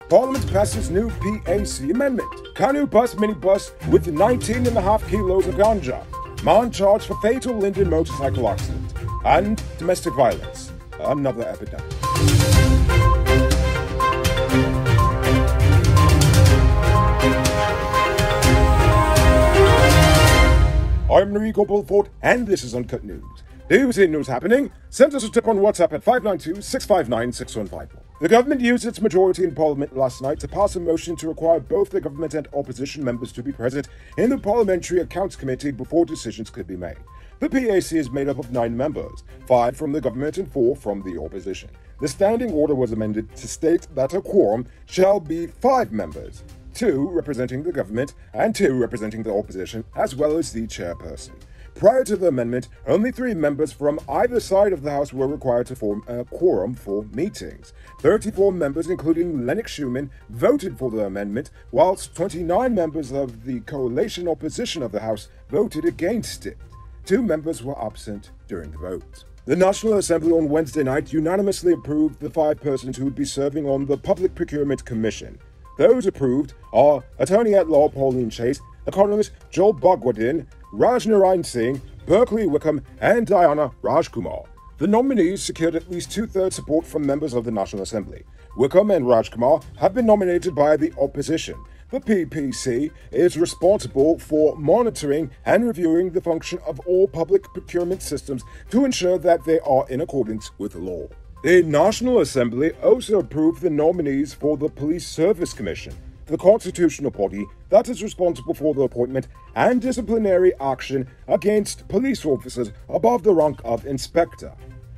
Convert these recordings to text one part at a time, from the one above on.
Parliament passes new PAC amendment. Kanu bus minibus with 19.5 kilos of ganja. Man charged for fatal Linden motorcycle accident. And domestic violence. Another epidemic. I'm Enrico Bulford, and this is Uncut News. Do you see news happening? Send us a tip on WhatsApp at 592-659-6154. The government used its majority in Parliament last night to pass a motion to require both the government and opposition members to be present in the Parliamentary Accounts Committee before decisions could be made. The PAC is made up of 9 members, 5 from the government and 4 from the opposition. The standing order was amended to state that a quorum shall be 5 members, 2 representing the government and 2 representing the opposition, as well as the chairperson. Prior to the amendment, only 3 members from either side of the House were required to form a quorum for meetings. 34 members, including Lennox Schumann, voted for the amendment, whilst 29 members of the coalition opposition of the House voted against it. 2 members were absent during the vote. The National Assembly on Wednesday night unanimously approved the 5 persons who would be serving on the Public Procurement Commission. Those approved are Attorney-at-Law Pauline Chase, economist Joel Bhagwardhan, Raj Narayan Singh, Berkeley Wickham, and Diana Rajkumar. The nominees secured at least 2/3 support from members of the National Assembly. Wickham and Rajkumar have been nominated by the opposition. The PPC is responsible for monitoring and reviewing the function of all public procurement systems to ensure that they are in accordance with the law. The National Assembly also approved the nominees for the Police Service Commission, the constitutional body that is responsible for the appointment and disciplinary action against police officers above the rank of inspector.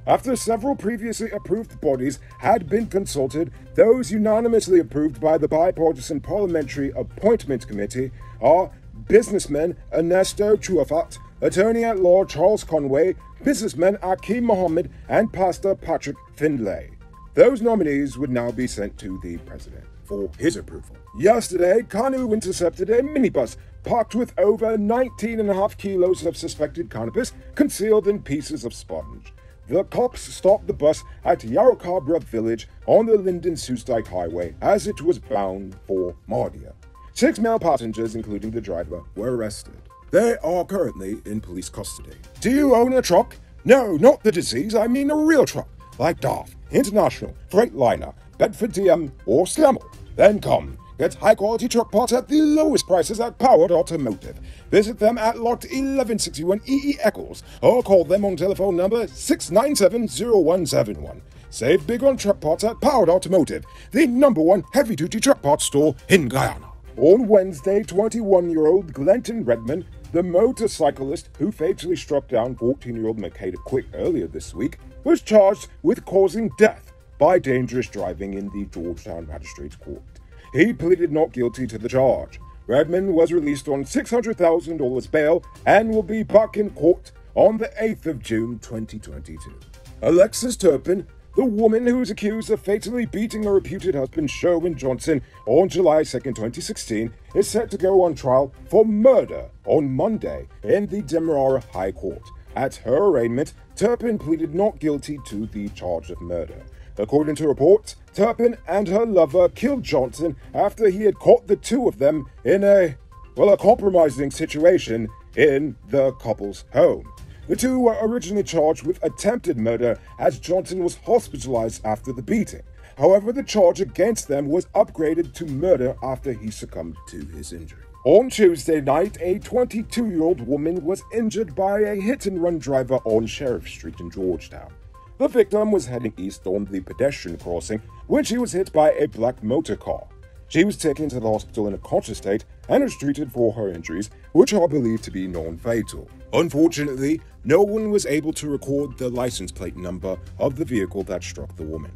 After several previously approved bodies had been consulted, those unanimously approved by the Bipartisan Parliamentary Appointment Committee are businessman Ernesto Chuafat, Attorney-at-Law Charles Conway, businessman Akeem Mohammed, and Pastor Patrick Findlay. Those nominees would now be sent to the President for his approval. Yesterday, Kanu intercepted a minibus packed with over 19.5 kilos of suspected cannabis concealed in pieces of sponge. The cops stopped the bus at Yarrowcabra village on the Linden-Soestdijk Highway as it was bound for Mardia. 6 male passengers, including the driver, were arrested. They are currently in police custody. Do you own a truck? No, not the disease, I mean a real truck, like DAF, International, Freightliner, Bedford DM, or Scammell. Then come. Get high-quality truck parts at the lowest prices at Powered Automotive. Visit them at Lot 1161 EE Eccles or call them on telephone number 697-0171. Save big on truck parts at Powered Automotive, the #1 heavy-duty truck parts store in Guyana. On Wednesday, 21-year-old Glenton Redman, the motorcyclist who fatally struck down 14-year-old Makeda Quick earlier this week, was charged with causing death by dangerous driving in the Georgetown Magistrates Court. He pleaded not guilty to the charge. Redman was released on $600,000 bail and will be back in court on the 8th of June 2022. Alexis Turpin, the woman who is accused of fatally beating her reputed husband Sherwin Johnson on July 2, 2016, is set to go on trial for murder on Monday in the Demerara High Court. At her arraignment, Turpin pleaded not guilty to the charge of murder. According to reports, Turpin and her lover killed Johnson after he had caught the two of them in a compromising situation in the couple's home. The two were originally charged with attempted murder as Johnson was hospitalized after the beating. However, the charge against them was upgraded to murder after he succumbed to his injury. On Tuesday night, a 22-year-old woman was injured by a hit-and-run driver on Sheriff Street in Georgetown. The victim was heading east on the pedestrian crossing when she was hit by a black motor car. She was taken to the hospital in a conscious state and was treated for her injuries, which are believed to be non-fatal. Unfortunately, no one was able to record the license plate number of the vehicle that struck the woman.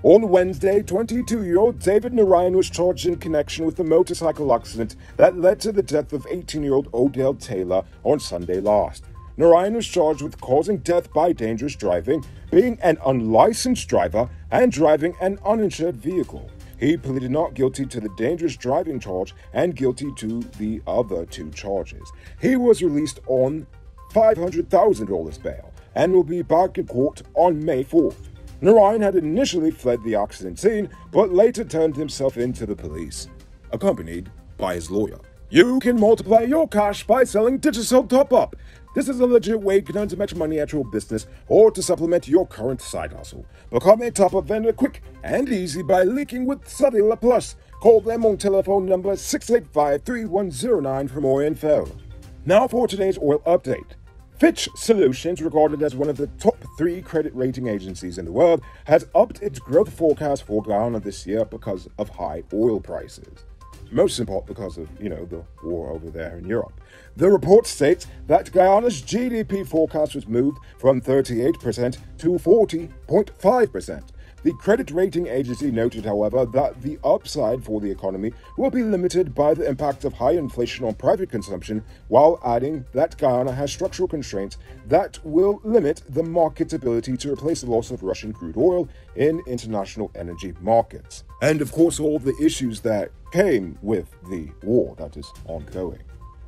On Wednesday, 22-year-old David Narayan was charged in connection with the motorcycle accident that led to the death of 18-year-old Odell Taylor on Sunday last. Narayan was charged with causing death by dangerous driving, being an unlicensed driver, and driving an uninsured vehicle. He pleaded not guilty to the dangerous driving charge and guilty to the other 2 charges. He was released on $500,000 bail and will be back in court on May 4th. Narayan had initially fled the accident scene, but later turned himself in to the police, accompanied by his lawyer. You can multiply your cash by selling digital top-up. This is a legit way you can earn to make money at your business or to supplement your current side hustle. Become a top-up vendor quick and easy by linking with Cellular Plus. Call them on telephone number 685-3109 for more info. Now for today's oil update. Fitch Solutions, regarded as one of the top 3 credit rating agencies in the world, has upped its growth forecast for Guyana this year because of high oil prices. Most in part because of, the war over there in Europe. The report states that Guyana's GDP forecast was moved from 38% to 40.5%. The credit rating agency noted, however, that the upside for the economy will be limited by the impact of high inflation on private consumption, while adding that Guyana has structural constraints that will limit the market's ability to replace the loss of Russian crude oil in international energy markets. And of course, all the issues that came with the war that is ongoing.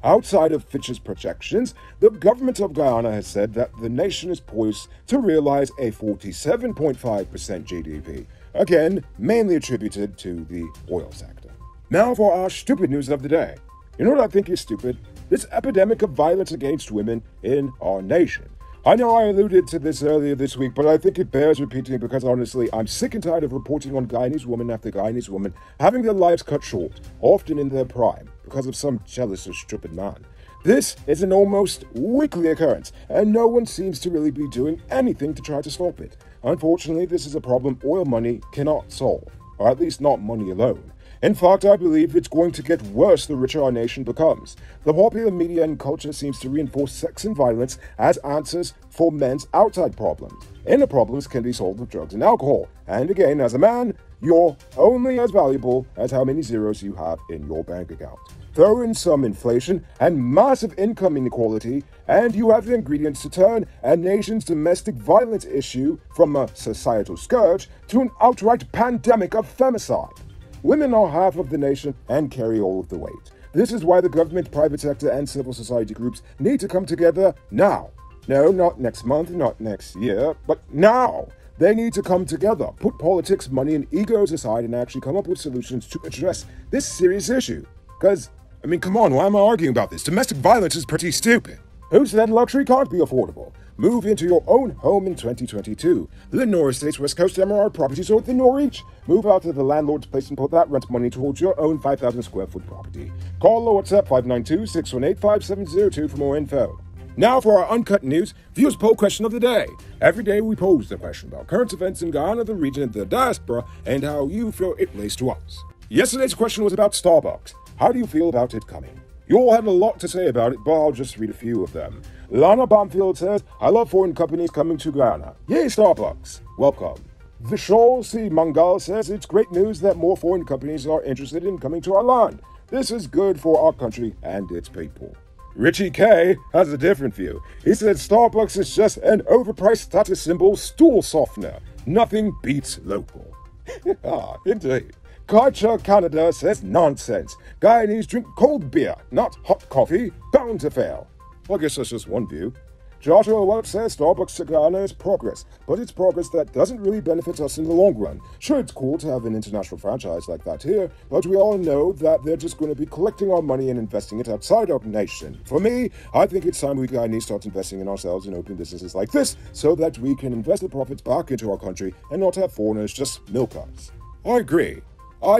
Outside of Fitch's projections, the government of Guyana has said that the nation is poised to realize a 47.5% GDP, again, mainly attributed to the oil sector. Now for our stupid news of the day. You know what I think is stupid? This epidemic of violence against women in our nation. I know I alluded to this earlier this week, but I think it bears repeating because honestly, I'm sick and tired of reporting on Guyanese woman after Guyanese woman having their lives cut short, often in their prime, because of some jealous or stupid man. This is an almost weekly occurrence, and no one seems to really be doing anything to try to stop it. Unfortunately, this is a problem oil money cannot solve, or at least not money alone. In fact, I believe it's going to get worse the richer our nation becomes. The popular media and culture seems to reinforce sex and violence as answers for men's outside problems. Inner problems can be solved with drugs and alcohol. And again, as a man, you're only as valuable as how many zeros you have in your bank account. Throw in some inflation and massive income inequality, and you have the ingredients to turn a nation's domestic violence issue from a societal scourge to an outright pandemic of femicide. Women are half of the nation and carry all of the weight. This is why the government, private sector, and civil society groups need to come together now. No, not next month, not next year, but now. They need to come together, put politics, money, and egos aside, and actually come up with solutions to address this serious issue. Because, come on, why am I arguing about this? Domestic violence is pretty stupid. Who said luxury can't be affordable? Move into your own home in 2022. Lenore Estates, West Coast MRR properties are within your reach. Move out of the landlord's place and put that rent money towards your own 5,000 square foot property. Call or WhatsApp 592-618-5702 for more info. Now for our uncut news, viewers poll question of the day. Every day we pose the question about current events in Guyana, the region, the diaspora, and how you feel it relates to us. Yesterday's question was about Starbucks. How do you feel about it coming? You all had a lot to say about it, but I'll just read a few of them. Lana Bamfield says, I love foreign companies coming to Guyana. Yay, Starbucks. Welcome. Vishal C. Mangal says, it's great news that more foreign companies are interested in coming to our land. This is good for our country and its people. Richie K has a different view. He said Starbucks is just an overpriced status symbol stool softener. Nothing beats local. Indeed. Culture Canada says nonsense. Guyanese drink cold beer, not hot coffee. Bound to fail. Well, I guess that's just one view. Joshua Welch says Starbucks to Guyana is progress, but it's progress that doesn't really benefit us in the long run. Sure, it's cool to have an international franchise like that here, but we all know that they're just going to be collecting our money and investing it outside our nation. For me, I think it's time we Guyanese start investing in ourselves and open businesses like this so that we can invest the profits back into our country and not have foreigners just milk us. I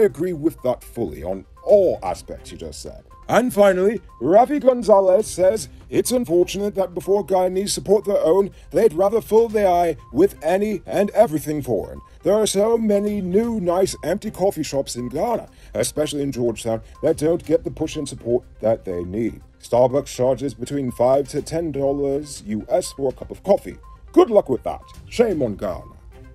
agree with that fully on all aspects you just said. And finally, Ravi Gonzalez says, it's unfortunate that before Guyanese support their own, they'd rather fill their eye with any and everything foreign. There are so many new, nice, empty coffee shops in Ghana, especially in Georgetown, that don't get the push and support that they need. Starbucks charges between $5 to $10 US for a cup of coffee. Good luck with that. Shame on Ghana.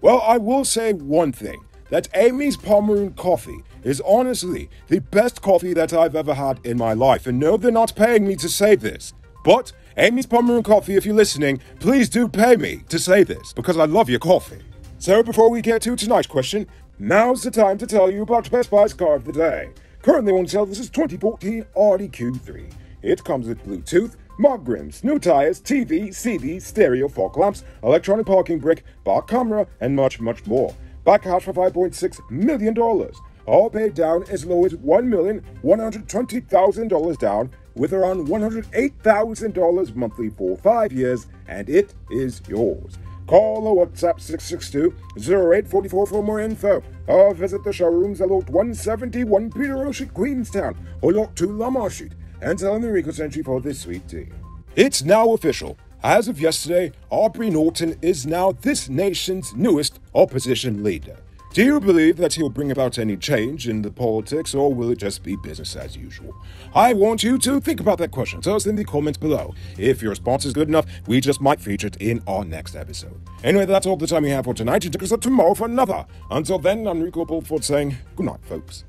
Well, I will say one thing. That Amy's Pomeroon coffee is honestly the best coffee that I've ever had in my life. And no, they're not paying me to say this. But Amy's Pomeroon coffee, if you're listening, please do pay me to say this because I love your coffee. So before we get to tonight's question, now's the time to tell you about Best Buy's car of the day. Currently on sale, this is 2014 Audi Q3. It comes with Bluetooth, Mark Grimm's, new tires, TV, CD, stereo, fog lamps, electronic parking brake, bar camera, and much, much more. Back cash for $5.6 million. All paid down as low as $1,120,000 down, with around $108,000 monthly for 5 years, and it is yours. Call or WhatsApp 662-0844 for more info, or visit the showrooms at Lot 171 Peterborough Street, Queenstown, or Lot 2 Lamar Street, and tell them the Rico sent you for this sweet deal. It's now official. As of yesterday, Aubrey Norton is now this nation's newest opposition leader. Do you believe that he'll bring about any change in the politics, or will it just be business as usual? I want you to think about that question. Tell us in the comments below. If your response is good enough, we just might feature it in our next episode. Anyway, that's all the time we have for tonight. You check us out tomorrow for another. Until then, I'm Rico Bulford saying good night, folks.